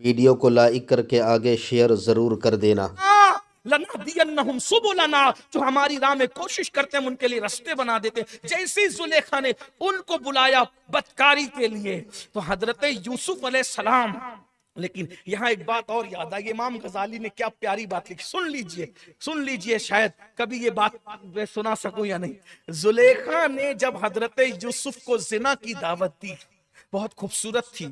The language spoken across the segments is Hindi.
वीडियो को लाइक करके आगे शेयर जरूर कर देना। लनहदियन्नहुम सुबुलना, जो हमारी राह में कोशिश करते हैं हम उनके लिए रास्ते बना देते हैं। जैसे जुलेखा ने उनको बुलाया बदकारी के लिए, तो हजरत यूसुफ अलैहिस्सलाम, लेकिन यहां एक बात और याद आई, इमाम गजाली ने क्या प्यारी बात लिखी, सुन लीजिए, शायद कभी ये बात मैं सुना सकूं या नहीं। जुलेखा ने जब हजरत यूसुफ को जिना की दावत दी, बहुत खूबसूरत थी,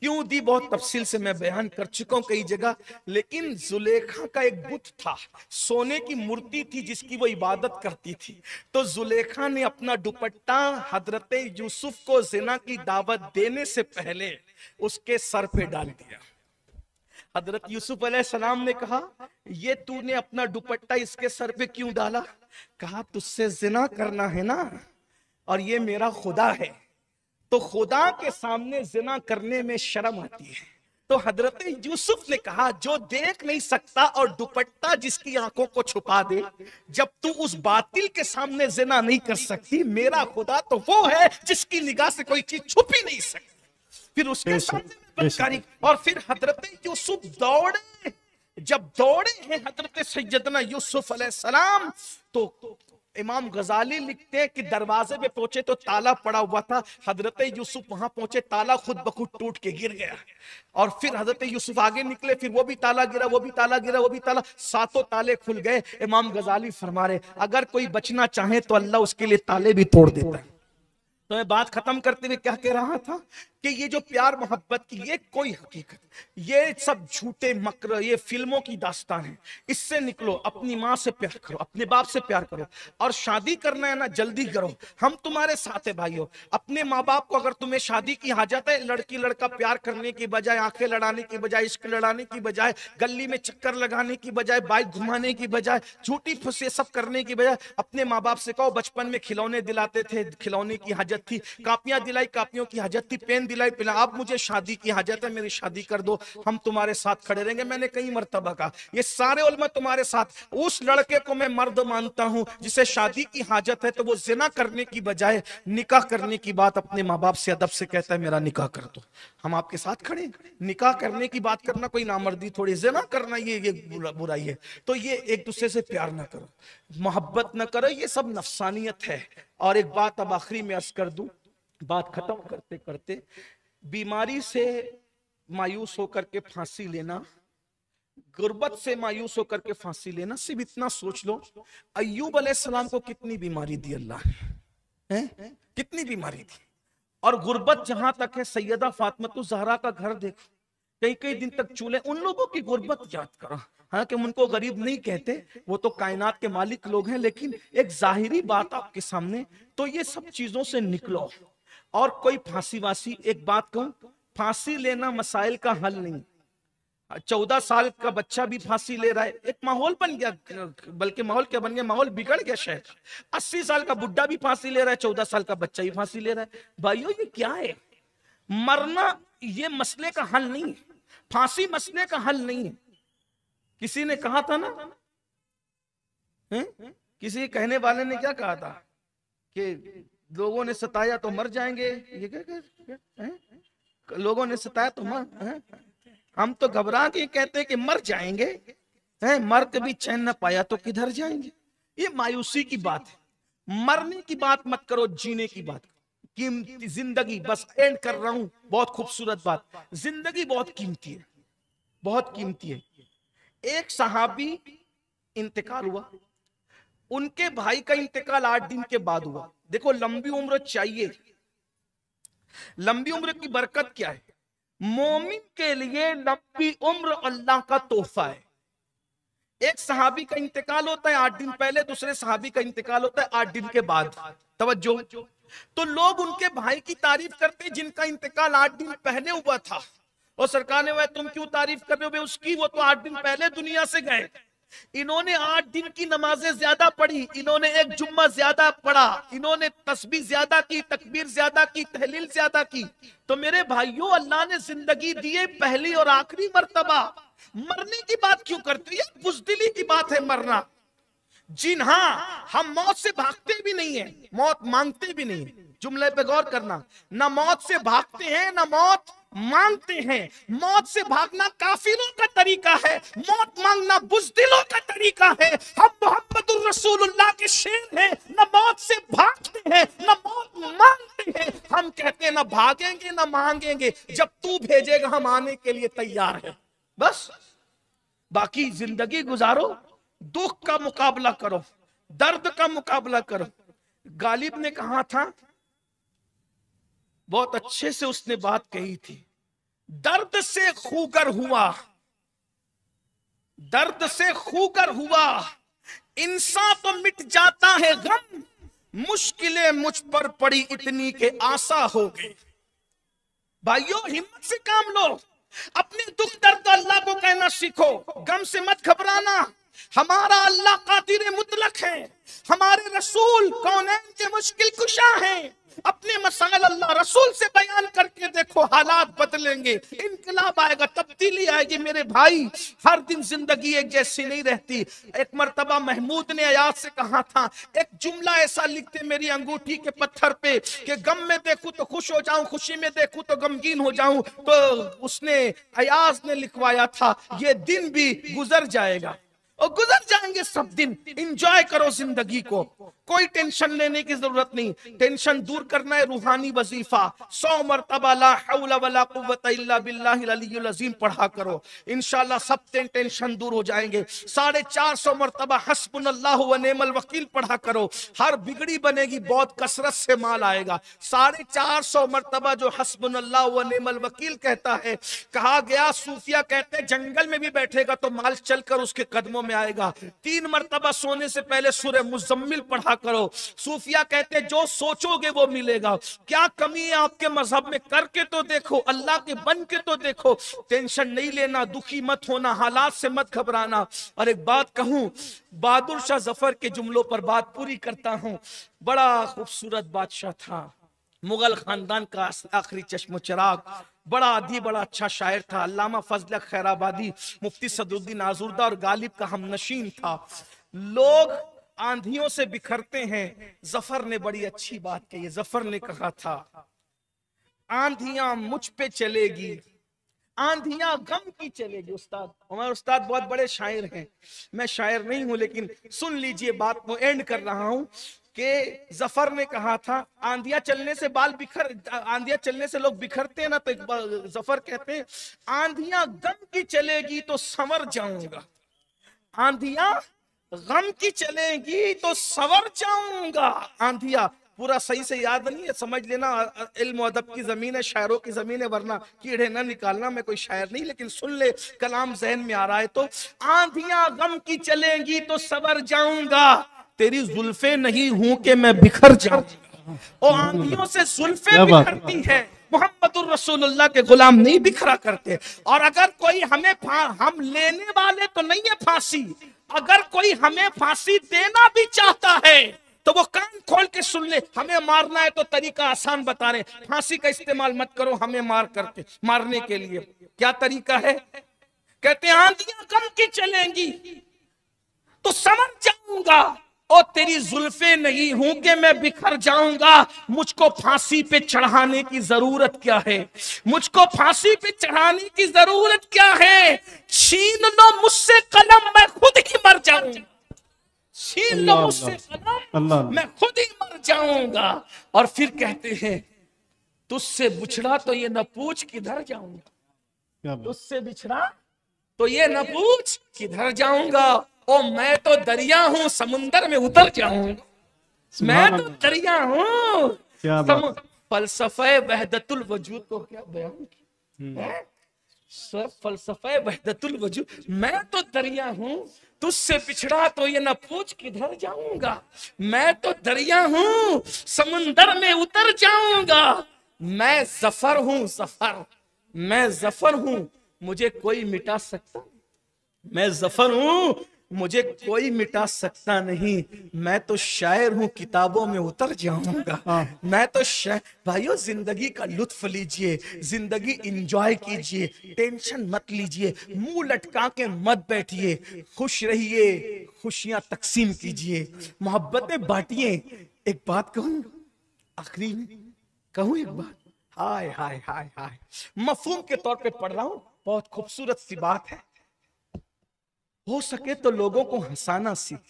क्यों दी बहुत तफसील से मैं बयान कर चुका हूं कई जगह, लेकिन जुलेखा का एक बुत था, सोने की मूर्ति थी जिसकी वो इबादत करती थी। तो जुलेखा ने अपना दुपट्टा हजरत यूसुफ को जिना की दावत देने से पहले उसके सर पे डाल दिया। हजरत यूसुफ अलैहिस्सलाम ने कहा, ये तूने अपना दुपट्टा इसके सर पे क्यों डाला? कहा, तुझसे जिना करना है ना, और ये मेरा खुदा है, तो खुदा के सामने जिना करने में शर्म आती है। तो हजरत यूसुफ ने कहा, जो देख नहीं सकता और दुपट्टा जिसकी आंखों को छुपा दे, जब तू उस बातिल के सामने जिना नहीं कर सकती, मेरा खुदा तो वो है जिसकी निगाह से कोई चीज छुप ही नहीं सकती। फिर उसके सामने बदकारी, और फिर हजरत यूसुफ दौड़े, जब दौड़े हैं हजरत सैयदना यूसुफ अलैहिस्सलाम, तो इमाम गजाली लिखते हैं कि दरवाजे पे पहुंचे तो ताला पड़ा हुआ था। हजरत यूसुफ वहां पहुंचे, ताला खुद बखुद टूट के गिर गया, और फिर हजरत यूसुफ आगे निकले, फिर वो भी ताला गिरा, वो भी ताला गिरा, वो भी ताला, सातों ताले खुल गए। इमाम गजाली फरमा रहे, अगर कोई बचना चाहे तो अल्लाह उसके लिए ताले भी तोड़ देता है। तो मैं बात खत्म करते हुए क्या कह रहा था कि ये जो प्यार मोहब्बत की ये कोई हकीकत, ये सब झूठे मकर, ये फिल्मों की दास्तान है। इससे निकलो, अपनी माँ से प्यार करो, अपने बाप से प्यार करो, और शादी करना है ना जल्दी करो, हम तुम्हारे साथ है भाइयों। अपने माँ बाप को अगर तुम्हें शादी की हाजत है, लड़की लड़का प्यार करने की बजाय, आंखें लड़ाने की बजाय, इश्क लड़ाने की बजाय, गली में चक्कर लगाने की बजाय, बाइक घुमाने की बजाय, झूठी फुसे सब करने की बजाय, अपने माँ बाप से कहो, बचपन में खिलौने दिलाते थे, खिलौने की हाजत थी, कापियां दिलाई, कापियों की हाजत थी, पेन दिलाई, पिला, अब मुझे शादी की हाजत है, मेरी शादी कर दो, हम तुम्हारे साथ खड़े रहेंगे। मैंने कई मर्तबा कहा, ये सारे उलमा तुम्हारे साथ, उस लड़के को मैं मर्द मानता हूं जिसे शादी की हाजत है, तो वो जिना करने की बजाय निकाह करने की बात अपने माँ बाप से अदब से कहता है, मेरा निकाह कर दो, हम आपके साथ खड़े हैं। निकाह करने की बात करना कोई नामर्दी थोड़ी, जिना करना ये बुराई है। तो ये एक दूसरे से प्यार ना करो, मोहब्बत ना करो, ये सब नफसानियत है। और एक बात अब आखिरी में अर्ज कर दूं, बात खत्म करते करते, बीमारी से मायूस होकर के फांसी लेना, गुर्बत से मायूस होकर के फांसी लेना, सिर्फ इतना सोच लो, अय्यूब अलैहिस्सलाम को कितनी बीमारी दी अल्लाह ने, कितनी बीमारी थी। और गुर्बत जहां तक है, सैयदा फातिमा ज़हरा का घर देखो, कई कई दिन तक चूल्हे, उन लोगों की गुर्बत याद करो। हालांकि हम उनको गरीब नहीं कहते, वो तो कायनात के मालिक लोग हैं, लेकिन एक जाहिरी बात आपके सामने, तो ये सब चीजों से निकलो। और कोई फांसी वासी, एक बात कहूं, फांसी लेना मसाइल का हल नहीं। 14 साल का बच्चा भी फांसी ले रहा है, एक माहौल बन गया, बल्कि माहौल क्या बन गया, माहौल बिगड़ गया शहर। 80 साल का बुढ़ा भी फांसी ले रहा है, 14 साल का बच्चा भी फांसी ले रहा है। भाइयों ये क्या है? मरना ये मसले का हल नहीं है, फांसी मसले का हल नहीं है। किसी ने कहा था ना, किसी कहने वाले ने क्या कहा था कि लोगों ने सताया तो मर जाएंगे, ये क्या लोगों ने सताया तो मर, हम तो घबरा के कहते हैं कि मर जाएंगे, मर के भी चैन न पाया तो किधर जाएंगे। ये मायूसी की बात है। मरने की बात मत करो, जीने की बात करो। कीमती जिंदगी, बस एंड कर रहा हूं, बहुत खूबसूरत बात, जिंदगी बहुत कीमती है, बहुत कीमती है। एक सहाबी इंतकाल हुआ, उनके भाई का इंतकाल 8 दिन के बाद हुआ। देखो लंबी उम्र चाहिए, लंबी उम्र की बरकत क्या है? मोमिन के लिए लंबी उम्र अल्लाह का तोहफा है। एक सहाबी का इंतकाल होता है 8 दिन पहले, दूसरे सहाबी का इंतकाल होता है 8 दिन के बाद। तवज्जो, तो लोग उनके भाई की तारीफ करते जिनका इंतकाल 8 दिन पहले हुआ था, और सरकार ने, वह तुम क्यों तारीफ कर रहे हो उसकी, वो तो 8 दिन पहले दुनिया से गए। इन्होंने 8 दिन की नमाजें ज्यादा पढ़ी, इन्होंने एक जुम्मा ज्यादा पढ़ा, इन्होंने तस्बीह ज्यादा की, तकबीर ज्यादा की, तहलील ज्यादा की। तो मेरे भाइयों, अल्लाह ने जिंदगी दी है पहली और आखिरी मर्तबा, मरने की बात क्यों करते हो? बुज़दिली की बात है मरना। जी हाँ, हम मौत से भागते भी नहीं है, मौत मांगते भी नहीं है। जुमले पे गौर करना, ना मौत से भागते हैं ना मौत मांगते हैं। मौत से भागना काफिरों का तरीका है, मौत मांगना बुज़दिलों का तरीका है। हम मोहम्मदुर रसूलुल्लाह के शेर हैं, न मौत से भागते हैं न मौत मांगते हैं। हम कहते हैं ना भागेंगे ना मांगेंगे, जब तू भेजेगा हम आने के लिए तैयार हैं। बस बाकी जिंदगी गुजारो, दुख का मुकाबला करो, दर्द का मुकाबला करो। गालिब ने कहा था, बहुत अच्छे से उसने बात कही थी, दर्द से खूगर हुआ, दर्द से खूगर हुआ, इंसान तो मिट जाता है गम, मुश्किलें मुझ पर पड़ी इतनी के आसा हो गई। भाइयों हिम्मत से काम लो, अपने दुख दर्द अल्लाह को कहना सीखो, गम से मत घबराना। हमारा अल्लाह कादिर मुतलक है, हमारे रसूल कौनैन के मुश्किल कुशा हैं। अपने मसाइल अल्लाह रसूल से बयान करके देखो, हालात बदलेंगे, इनकलाब आएगा, तब्दीली आएगी। मेरे भाई हर दिन जिंदगी एक जैसी नहीं रहती। एक मर्तबा महमूद ने अयाज से कहा था, एक जुमला ऐसा लिखते मेरी अंगूठी के पत्थर पे कि गम में देखूं तो खुश हो जाऊं, खुशी में देखूं तो गमगीन हो जाऊं। तो उसने अयाज ने लिखवाया था, ये दिन भी गुजर जाएगा और गुजर जाएंगे सब दिन। एंजॉय करो जिंदगी को, कोई टेंशन लेने की जरूरत नहीं। टेंशन दूर करना है रूहानी वजीफा, 100 मरतबा ला हौला वला कुव्वता इल्ला बिल्लाहिल अलिय्युल अज़ीम पढ़ा करो, इंशाल्लाह सब टेंशन दूर हो जाएंगे। 450 मरतबा हस्बुनल्लाहु व निअमल वकील पढ़ा करो, हर बिगड़ी बनेगी, बहुत कसरत से माल आएगा। 450 मरतबा जो हस्बुनल्लाहु व निअमल वकील कहता है, कहा गया सूफिया कहते हैं जंगल में भी बैठेगा तो माल चलकर उसके कदमों में आएगा। 3 मरतबा सोने से पहले सूरह मुज़म्मिल पढ़ा करो। सूफिया कहते जो सोचोगे वो मिलेगा। क्या कमी है आपके मजहब में, करके तो देखो, अल्लाह के बन के तो देखो। टेंशन नहीं लेना, दुखी मत होना, हालात से मत घबराना। और एक बात कहूं, बहादुर शाह जफर के जुमलों पर बात पूरी करता हूं। बड़ा खूबसूरत बादशाह था, मुगल खानदान का आखिरी चश्मो चिराग, बड़ा आदि, बड़ा अच्छा शायर था। अल्लामा फजल खैराबादी, मुफ्ती सदरुद्दीन आजुर्दा और गालिब का हमनशीन था। लोग आंधियों से बिखरते हैं, जफर ने बड़ी अच्छी बात कही। जफर ने कहा था, आंधियां मुझ पे चलेगी, आंधियां गम की चलेगी। उस्ताद, हमारे उस्ताद बहुत बड़े शायर हैं, मैं शायर नहीं हूं, लेकिन सुन लीजिए बात को एंड कर रहा हूं कि जफर ने कहा था, आंधियां चलने से आंधियां चलने से लोग बिखरते हैं ना, तो जफर कहते हैं आंधियां गम की चलेगी तो संवर जाऊंगा, आंधियां गम की चलेगी तो संवर जाऊंगा। आंधिया पूरा सही से याद नहीं है, समझ लेना, इल्म अदब की जमीन है, शायरों की जमीन है, वरना कीड़े ना निकालना, मैं कोई शायर नहीं, लेकिन सुन ले, कलाम जहन में आ रहा है। तो आंधियां गम की चलेंगी तो संवर जाऊंगा, तेरी जुल्फे नहीं हूं कि मैं बिखर जाऊंगा। और आंधियों से जुल्फे बिखरती है, मोहम्मदुर रसूलुल्लाह के गुलाम नहीं बिखरा करते। और अगर कोई हमें, हम लेने वाले तो नहीं है फांसी, अगर कोई हमें फांसी देना भी चाहता है तो वो कान खोल के सुन ले, हमें मारना है तो तरीका आसान बता रहे, फांसी का इस्तेमाल मत करो हमें मारने के लिए। क्या तरीका है? कहते हैं आंधियां गम की चलेंगी तो समझ जाऊंगा, और तेरी जुल्फे नहीं हूं कि मैं बिखर जाऊंगा। मुझको फांसी पे चढ़ाने की जरूरत क्या है, मुझको फांसी पे चढ़ाने की जरूरत क्या है? छीन लो मुझसे कलम, मैं खुद ही मर जाऊंगा, छीन लो मुझसे कलम, मैं खुद ही मर जाऊंगा। और फिर कहते हैं तुझसे बिछड़ा तो ये न पूछ किधर जाऊंगा, तुझसे बिछड़ा तो ये न पूछ किधर जाऊंगा। ओ मैं तो दरिया हूं, समुंदर में उतर जाऊंगा, मैं तो दरिया हूं। फलसफे वहदतुल वजूद को क्या बयान है, फलसफे वहदतुल वजूद, मैं तो दरिया हूं, तुझसे बिछड़ा तो ये न पूछ किधर जाऊंगा, मैं तो दरिया हूं, समुंदर में उतर जाऊंगा। मैं जफर हूं, जफर, मैं जफर हूं, मुझे कोई मिटा सकता, मैं जफर हूं, मुझे कोई मिटा सकता नहीं। मैं तो शायर हूं, किताबों में उतर जाऊंगा, मैं तो शायर। भाइयों जिंदगी का लुत्फ लीजिए, जिंदगी इंजॉय कीजिए, टेंशन मत लीजिए, मुंह लटका के मत बैठिए, खुश रहिए, खुशियां तकसीम कीजिए, मोहब्बतें बांटिए। एक बात कहूं, आखिरी में कहूं एक बात, हाय हाय हाय हाय, मफहूम के तौर पे पढ़ रहा हूं, बहुत खूबसूरत सी बात है। हो सके तो लोगों को हंसाना सीख।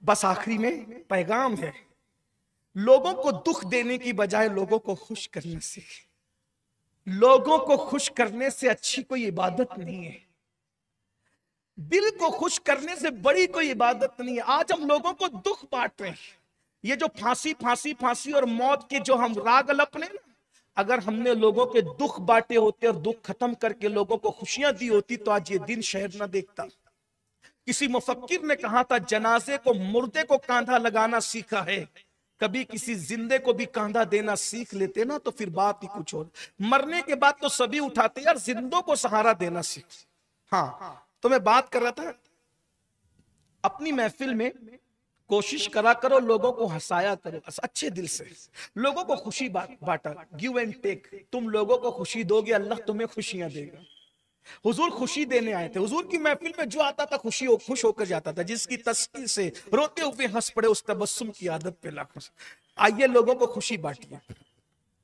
बस आखिरी में पैगाम है, लोगों को दुख देने की बजाय लोगों को खुश करना सीखे। लोगों को खुश करने से अच्छी कोई इबादत नहीं है, दिल को खुश करने से बड़ी कोई इबादत नहीं है। आज हम लोगों को दुख बांट रहे हैं। ये जो फांसी फांसी फांसी और मौत के जो हम राग अलपने ना, अगर हमने लोगों के दुख बांटे होते और दुख खत्म करके लोगों को खुशियां दी होती तो आज ये दिन शहर ना देखता। किसी मुफक्किर ने कहा था, जनाजे को मुर्दे को कांधा लगाना सीखा है, कभी किसी जिंदे को भी कांधा देना सीख लेते ना तो फिर बात ही कुछ और। मरने के बाद तो सभी उठाते यार, जिंदों को सहारा देना सीख। हाँ, तो मैं बात कर रहा था, अपनी महफिल में कोशिश करा करो लोगों को हंसाया करो, अच्छे दिल से लोगों को खुशी बांटा, गिव एंड टेक। तुम लोगों को खुशी दोगे, अल्लाह तुम्हें खुशियां देगा। हुजूर खुशी देने आए थे, हुजूर की महफिल में जो आता था खुश होकर जाता था। जिसकी तस्वीर से रोते हुए हंस पड़े, उस तबस्सुम की आदत पे लाखों। आइए लोगों को खुशी बांटिए,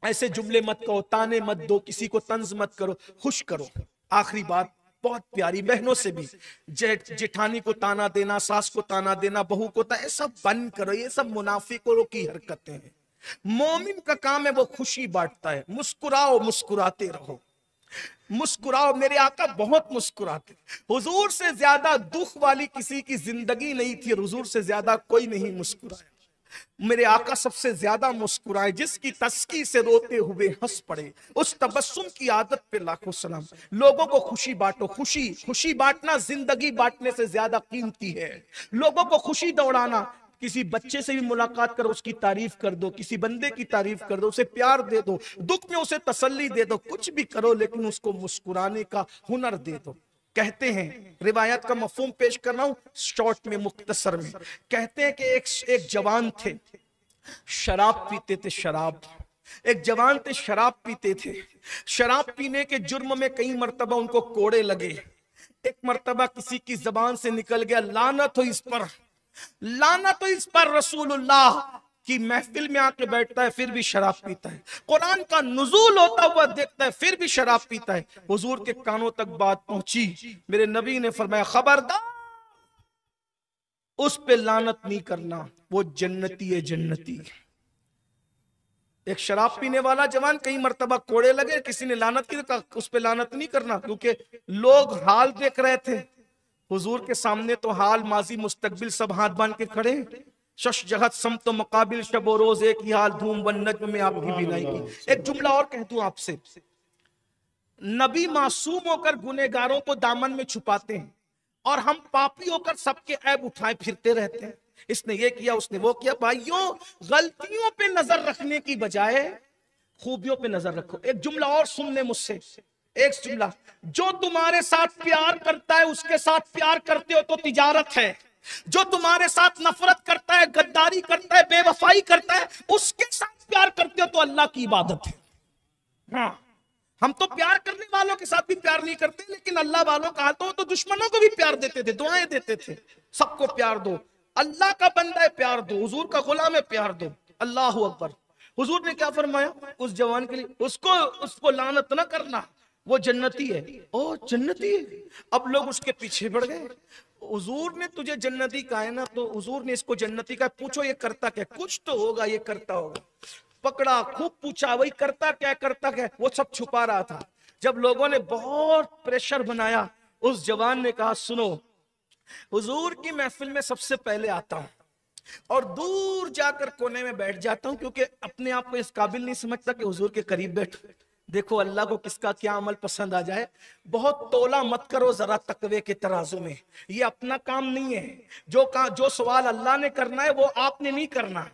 ऐसे जुमले मत कहो, ताने मत दो, किसी को तंज मत करो, खुश करो। आखिरी बात बहुत प्यारी, बहनों से भी जेठानी को ताना देना, सास को ताना देना, बहू को ताना, ये सब बंद करो। ये सब मुनाफिकों की हरकतें हैं। मोमिन का काम है वो खुशी बांटता है। मुस्कुराओ, मुस्कुराते रहो, मुस्कुराओ। मेरे आका बहुत मुस्कुराते, हुजूर से ज्यादा दुख वाली किसी की जिंदगी नहीं थी, हुजूर से ज्यादा कोई नहीं मुस्कुराया। मेरे आका सबसे ज्यादा मुस्कुराए, जिसकी तस्की से रोते हुए हंस पड़े, उस तबस्सुम की आदत पे लाखों सलाम। लोगों को खुशी बांटो, खुशी बांटना जिंदगी बांटने से ज्यादा कीमती है। लोगों को खुशी दौड़ाना, किसी बच्चे से भी मुलाकात करो, उसकी तारीफ कर दो, किसी बंदे की तारीफ कर दो, उसे प्यार दे दो, दुख में उसे तसल्ली दे दो, कुछ भी करो लेकिन उसको मुस्कुराने का हुनर दे दो। कहते हैं, रिवायत का मफहूम पेश कर रहा हूं शॉर्ट में, मुख्तसर में। कहते हैं कि एक जवान थे, शराब पीते थे। शराब, एक जवान थे, शराब पीते थे। शराब पीने के जुर्म में कई मर्तबा उनको कोड़े लगे। एक मर्तबा किसी की जबान से निकल गया, लानत हो इस पर, लानत हो इस पर, रसूलुल्लाह की महफिल में आके बैठता है फिर भी शराब पीता है, कुरान का नुज़ूल होता हुआ देखता है फिर भी शराब पीता है। हुजूर के कानों तक बात पहुंची, मेरे नबी ने फरमाया, खबरदार उस पे लानत नहीं करना, वो जन्नती है, जन्नती। एक शराब पीने वाला जवान, कई मर्तबा कोड़े लगे, किसी ने लानत की, कहा उस पे लानत नहीं करना, क्योंकि लोग हाल देख रहे थे। हुजूर के सामने तो हाल, माजी, मुस्तकबिल सब हाथ बांध के खड़े। शश जहत समत मुकाबिल, शबो रोज एक ही हाल, धूम वन नज्म में आपकी बिनाई की। एक जुमला और कह दूं आपसे, नबी मासूम होकर गुनेगारों को दामन में छुपाते हैं और हम पापी होकर सबके ऐब उठाए फिरते रहते हैं। इसने ये किया, उसने वो किया। भाइयों, गलतियों पे नजर रखने की बजाय खूबियों पे नजर रखो। एक जुमला और सुन ले मुझसे, एक जुमला, जो तुम्हारे साथ प्यार करता है उसके साथ प्यार करते हो तो तिजारत है, जो तुम्हारे साथ नफरत करता है, गद्दारी करता है, बेवफाई करता है, उसके साथ प्यार करते हो तो अल्लाह की इबादत है। हाँ, हम तो प्यार करने वालों के साथ भी प्यार नहीं करते, लेकिन अल्लाह वालों का तो दुश्मनों को भी प्यार देते थे, दुआएं देते थे, सबको प्यार दो, अल्लाह का बंदा है प्यार दो, हुजूर का गुलाम है प्यार दो। अल्लाह अकबर। हुजूर ने क्या फरमाया उस जवान के लिए, उसको लानत ना करना, वो जन्नती है। ओ जन्नती है, अब लोग उसके पीछे बढ़ गए। हुजूर ने तुझे जन्नती कहा है ना, तो हुजूर ने इसको जन्नती कहा, पूछो ये करता क्या, कुछ तो होगा ये करता होगा। पकड़ा, खूब पूछा, वही करता क्या, वो सब छुपा रहा था। जब लोगों ने बहुत प्रेशर बनाया, उस जवान ने कहा, सुनो, हुजूर की महफिल में सबसे पहले आता हूं और दूर जाकर कोने में बैठ जाता हूं, क्योंकि अपने आप को इस काबिल नहीं समझता कि हुजूर के करीब बैठो। देखो अल्लाह को किसका क्या अमल पसंद आ जाए। बहुत तोला मत करो जरा तकवे के तराजू में, ये अपना काम नहीं है। जो सवाल अल्लाह ने करना है वो आपने नहीं करना।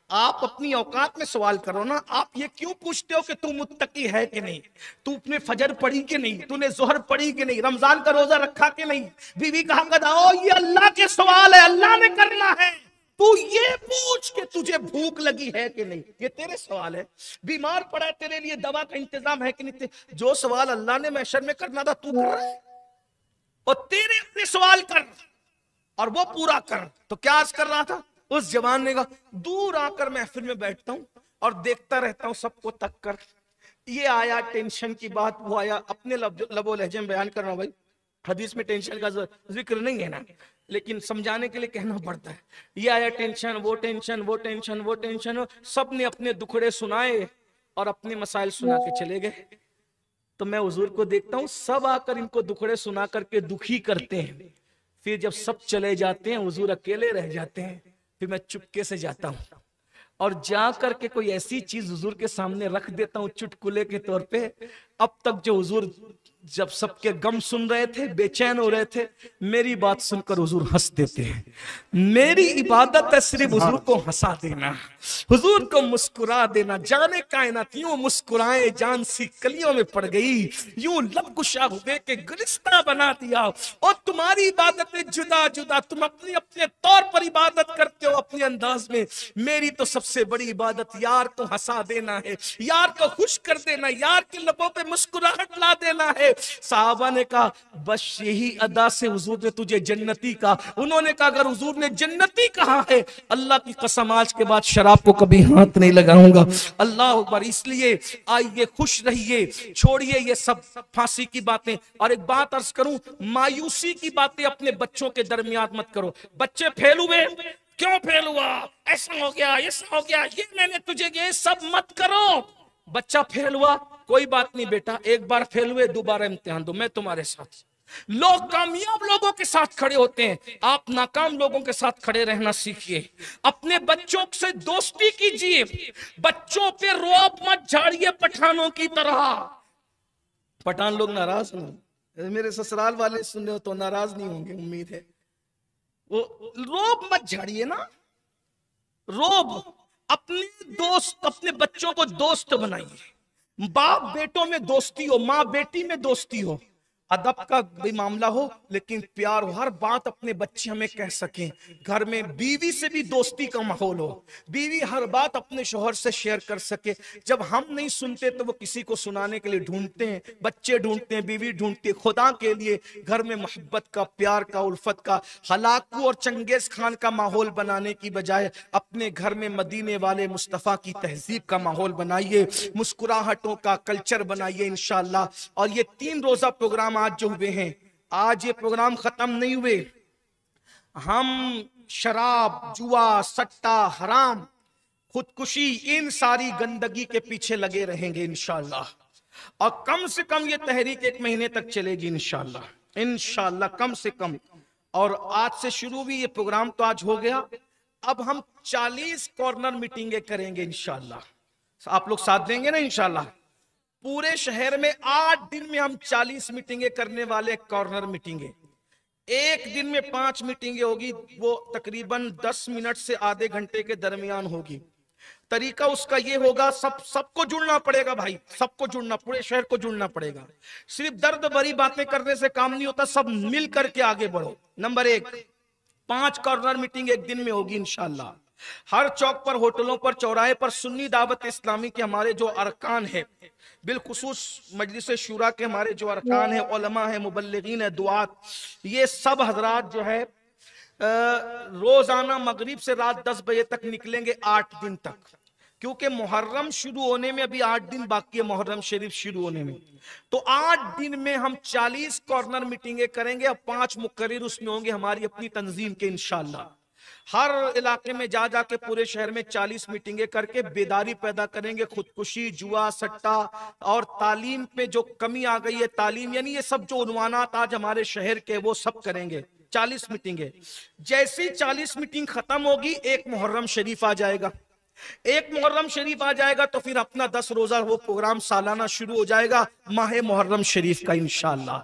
आप अपनी औकात में सवाल करो ना। आप ये क्यों पूछते हो कि तू मुत्तकी है कि नहीं, तूने फजर पढ़ी कि नहीं, तूने जोहर पढ़ी कि नहीं, रमजान का रोजा रखा कि नहीं, बीवी का हक अदा, ये अल्लाह के सवाल है, अल्लाह ने करना है। तू ये पूछ के तुझे भूख लगी है कि नहीं, ये तेरे सवाल है। बीमार पड़ा है, तेरे लिए दवा का इंतजाम है कि नहीं। जो सवाल अल्लाह ने महशर में करना था तू कर रहा है, और तेरे अपने सवाल कर और वो पूरा कर। तो क्या आज कर रहा था उस जवान ने कहा, दूर आकर महफिल में बैठता हूं, और देखता रहता हूं सबको तक कर। ये आया टेंशन की बात, वो आया, अपने लबो लहजे में बयान कर रहा हूं भाई, हदीस में टेंशन का जिक्र नहीं है ना, लेकिन समझाने के लिए कहना पड़ता है। ये आया टेंशन, वो टेंशन, वो टेंशन, वो टेंशन, सब ने अपने दुखड़े सुनाए और अपने मसाइल सुना के चले गए। तो मैं हुजूर को देखता हूं, सब आकर इनको दुखड़े सुना करके दुखी करते हैं। फिर जब सब चले जाते हैं, हुजूर अकेले रह जाते हैं। फिर मैं चुपके से जाता हूं और जा करके कोई ऐसी चीज हुजूर के सामने रख देता हूं चुटकुले के तौर पे। अब तक जो हुजूर जब सबके गम सुन रहे थे, बेचैन हो रहे थे, मेरी बात सुनकर हुजूर हंस देते हैं। मेरी इबादत है सिर्फ हुजूर को हंसा देना, हुजूर को मुस्कुरा देना। जाने कायनात यूं मुस्कुराए जान सी कलियों में पड़ गई, यूं लब गुशा हुए के गुलिस्ता बना दिया। और तुम्हारी इबादत है जुदा जुदा, तुम अपनी अपने तौर पर इबादत करते हो अपने अंदाज में। मेरी तो सबसे बड़ी इबादत यार को हंसा देना है, यार को खुश कर देना, यार के लबों पे मुस्कुराहट ला देना है। साहबा ने कहा बस यही अदा से हुजूर ने तुझे जन्नती कहा। उन्होंने कहा अगर हुजूर ने जन्नती कहा है, अल्लाह की कसम आज के बाद शराब को कभी हाथ नहीं लगाऊंगा। अल्लाह अकबर। इसलिए आइए खुश रहिए, छोड़िए ये सब फांसी की बातें। और एक बात अर्ज करूं, मायूसी की बातें अपने बच्चों के दरमियान मत करो। बच्चे फेल हुए, क्यों फेल हुआ, ऐसा हो गया, ऐसा हो गया, ये मैंने तुझे, ये सब मत करो। बच्चा फेल हुआ, कोई बात नहीं बेटा, एक बार फेल हुए दोबारा इम्तिहान दो, मैं तुम्हारे साथ। लोग कामयाब लोगों के साथ खड़े होते हैं, आप नाकाम लोगों के साथ खड़े रहना सीखिए। अपने बच्चों से दोस्ती कीजिए, बच्चों पे रौब मत झाड़िए पठानों की तरह। पठान लोग नाराज ना, मेरे ससुराल वाले सुन रहे हो तो नाराज नहीं होंगे, उम्मीद है। वो रौब मत झाड़िए ना, रौब। अपने दोस्त, अपने बच्चों को दोस्त बनाइए। बाप बेटों में दोस्ती हो, माँ बेटी में दोस्ती हो, अदब का भी मामला हो, लेकिन प्यार हो, हर बात अपने बच्चे हमें कह सकें। घर में बीवी से भी दोस्ती का माहौल हो, बीवी हर बात अपने शोहर से शेयर कर सके। जब हम नहीं सुनते तो वो किसी को सुनाने के लिए ढूंढते हैं, बच्चे ढूंढते हैं, बीवी ढूंढती है। खुदा के लिए घर में मोहब्बत का, प्यार का, उल्फत का, हलाकू और चंगेज खान का माहौल बनाने की बजाय अपने घर में मदीने वाले मुस्तफा की तहजीब का माहौल बनाइए, मुस्कुराहटों का कल्चर बनाइए इंशाअल्लाह। और ये 3 रोजा प्रोग्राम आज जो हुए हैं, आज ये प्रोग्राम खत्म नहीं हुए। हम शराब, जुआ, सट्टा, हराम, खुदकुशी, इन सारी गंदगी के पीछे लगे रहेंगे इंशाअल्लाह। और कम से कम ये तहरीक 1 महीने तक चलेगी इंशाअल्लाह, इंशाअल्लाह कम से कम। और आज से शुरू भी, ये प्रोग्राम तो आज हो गया, अब हम 40 कॉर्नर मीटिंगें करेंगे इंशाअल्लाह। आप लोग साथ देंगे ना इंशाअल्लाह। पूरे शहर में 8 दिन में हम 40 मीटिंगें करने वाले, कॉर्नर मीटिंगें। एक दिन में 5 मीटिंगें होगी, वो तकरीबन 10 मिनट से आधे घंटे के दरमियान होगी। तरीका उसका ये होगा, सबको जुड़ना पड़ेगा भाई, सबको जुड़ना, पूरे शहर को जुड़ना पड़ेगा। सिर्फ दर्द भरी बातें करने से काम नहीं होता, सब मिल करके आगे बढ़ो। नंबर 1, 5 कॉर्नर मीटिंग एक दिन में होगी इंशाअल्लाह। हर चौक पर, होटलों पर, चौराहे पर सुन्नी दावत इस्लामी के हमारे जो अरकान है, बिलखुसूस मजलिस शूरा के हमारे जो अरकान है, उलमा है, मुबल्लिगीन है, दुआत, ये सब हजरात जो है रोजाना मगरिब से रात 10 बजे तक निकलेंगे 8 दिन तक। क्योंकि मुहर्रम शुरू होने में अभी 8 दिन बाकी है, मुहर्रम शरीफ शुरू होने में। तो 8 दिन में हम 40 कॉर्नर मीटिंगें करेंगे और 5 मुकर्रिर उसमें होंगे हमारी अपनी तंजीम के इंशाअल्लाह। हर इलाके में जा जाके पूरे शहर में 40 मीटिंगें करके बेदारी पैदा करेंगे। खुदकुशी, जुआ, सट्टा और तालीम पे जो कमी आ गई है, तालीम यानी ये सब जो उन्वानात आज हमारे शहर के, वो सब करेंगे 40 मीटिंगें। जैसी 40 मीटिंग खत्म होगी, 1 मुहर्रम शरीफ आ जाएगा। 1 मुहर्रम शरीफ आ जाएगा तो फिर अपना 10 रोजा वो प्रोग्राम सालाना शुरू हो जाएगा माह मुहर्रम शरीफ का इंशाअल्लाह।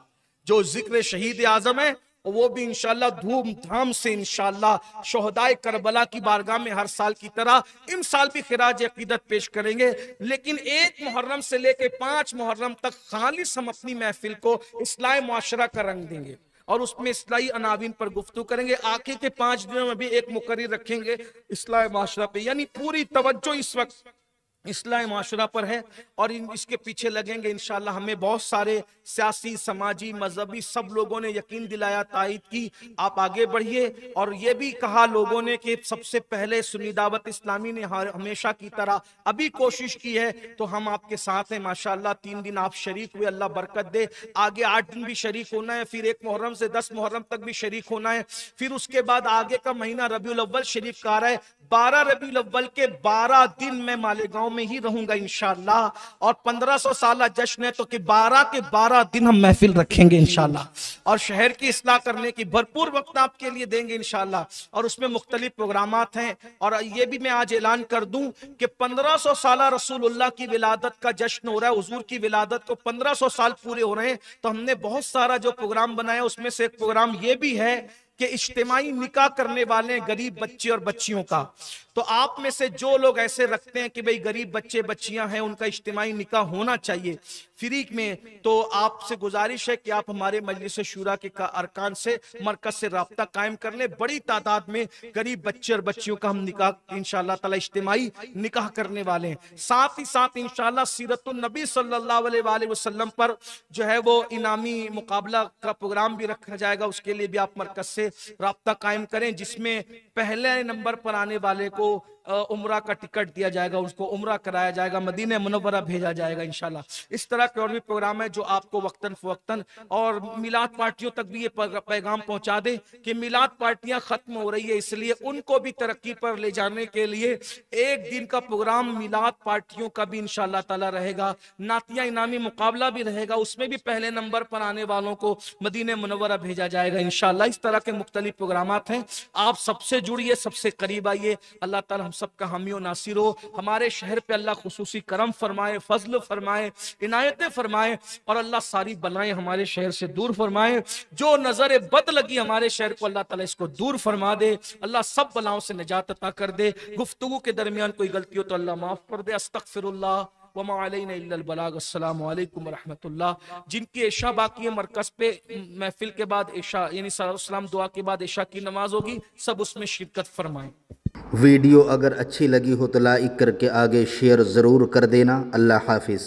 जो जिक्र शहीद आजम है वो भी इंशाअल्लाह धूमधाम से इंशाअल्लाह शोहदाए करबला की बारगाह में हर साल की तरह इन साल भी खिराज अकीदत पेश करेंगे। लेकिन 1 मुहर्रम से लेकर 5 मुहर्रम तक खालिस हम अपनी महफिल को इस्लाह मुआशरा का रंग देंगे और उसमें इस्लाही अनावीन पर गुफ्तगू करेंगे। आखिर के 5 दिनों में भी 1 मुकर्रिर रखेंगे इस्लाह मुआशरा पे, यानी पूरी तवज्जो इस वक्त इस्लाही माशरा पर है और इसके पीछे लगेंगे इंशाल्लाह। हमें बहुत सारे सियासी, समाजी, मजहबी सब लोगों ने यकीन दिलाया, तायद की आप आगे बढ़िए। और ये भी कहा लोगों ने कि सबसे पहले सुन्नी दावत इस्लामी ने हमेशा की तरह अभी कोशिश की है, तो हम आपके साथ हैं माशाल्लाह। 3 दिन आप शरीक हुए, अल्लाह बरकत दे। आगे 8 दिन भी शरीक होना है, फिर 1 मुहर्रम से 10 मुहर्रम तक भी शरीक होना है। फिर उसके बाद आगे का महीना रबीउल अव्वल शरीफ का आ रहा है। 12 रबीउल अव्वल के 12 दिन मैं मालेगांव में ही रहूंगा इंशाल्लाह। और 1500 साल जश्न है, तो कि 12 के 12 दिन हम महफिल रखेंगे इंशाल्लाह। और शहर की इस्लाह करने की भरपूर वक्त आपके लिए देंगे इंशाल्लाह। और उसमें मुख्तलिफ प्रोग्रामात हैं। और ये भी मैं आज ऐलान कर दूं कि 1500 साल रसूलुल्लाह की विलादत का जश्न हो रहा है। हुजूर की विलादत को 1500 साल पूरे हो रहे हैं, तो हमने बहुत सारा जो प्रोग्राम बनाया उसमें से एक प्रोग्राम ये भी है कि इज्तिमाई निकाह करने वाले गरीब बच्चे और बच्चियों का। तो आप में से जो लोग ऐसे रखते हैं कि भाई गरीब बच्चे बच्चियां हैं, उनका इज्तिमाई निकाह होना चाहिए फ्री में, तो आपसे गुजारिश है कि आप हमारे मजलिस शूरा के अरकान से, मरकज से राब्ता कायम कर लें। बड़ी तादाद में गरीब बच्चे और बच्चियों का हम निकाह इंशाअल्लाह ताला इज्तिमाई निकाह करने वाले हैं। साथ ही साथ इंशाअल्लाह सीरतुन नबी सल्लल्लाहु अलैहि वसल्लम पर जो है वो इनामी मुकाबला का प्रोग्राम भी रखा जाएगा। उसके लिए भी आप मरकज से राब्ता कायम करें, जिसमें पहले नंबर पर आने वाले को उम्रा का टिकट दिया जाएगा, उसको उम्रा कराया जाएगा, मदीने मुनव्वरा भेजा जाएगा इंशाल्लाह। इस तरह के और भी प्रोग्राम है जो आपको वक्तन फवक्तन, और मिलाद पार्टियों तक भी ये पैगाम पहुंचा दे कि मिलाद पार्टियां खत्म हो रही है, इसलिए उनको भी तरक्की पर ले जाने के लिए एक दिन का प्रोग्राम मिलाद पार्टियों का भी इंशाल्लाह ताला रहेगा। नातिया इनामी मुकाबला भी रहेगा, उसमें भी पहले नंबर पर आने वालों को मदीने मुनव्वरा भेजा जाएगा इंशाल्लाह। इस तरह के मुख्तलिफ प्रोग्रामात हैं। आप सबसे जुड़िए, सबसे करीब आइए। अल्लाह ताला सबका हामी और नासिर हो। हमारे शहर पे अल्लाह खुसूसी करम फरमाए, फजल फरमाए, इनायतें फरमाए, और अल्लाह सारी बलाएं हमारे शहर से दूर फरमाए। जो नजर बद लगी हमारे शहर को, अल्लाह ताला इसको दूर फरमा दे। अल्लाह सब बलाओं से निजात अता कर दे। गुफ्तगू के दरमियान कोई गलती हो तो अल्लाह माफ कर दे। अस्तगफिरुल्लाह वमा अलैना इल्लल बलाग। अस्सलामु अलैकुम व रहमतुल्लाह। जिनकी इशा बाकी है, मरकज पे महफिल के बाद इशा यानी सलाम दुआ के बाद इशा की नमाज होगी, सब उसमें शिरकत फरमाएं। वीडियो अगर अच्छी लगी हो तो लाइक करके आगे शेयर ज़रूर कर देना। अल्लाह हाफिज़।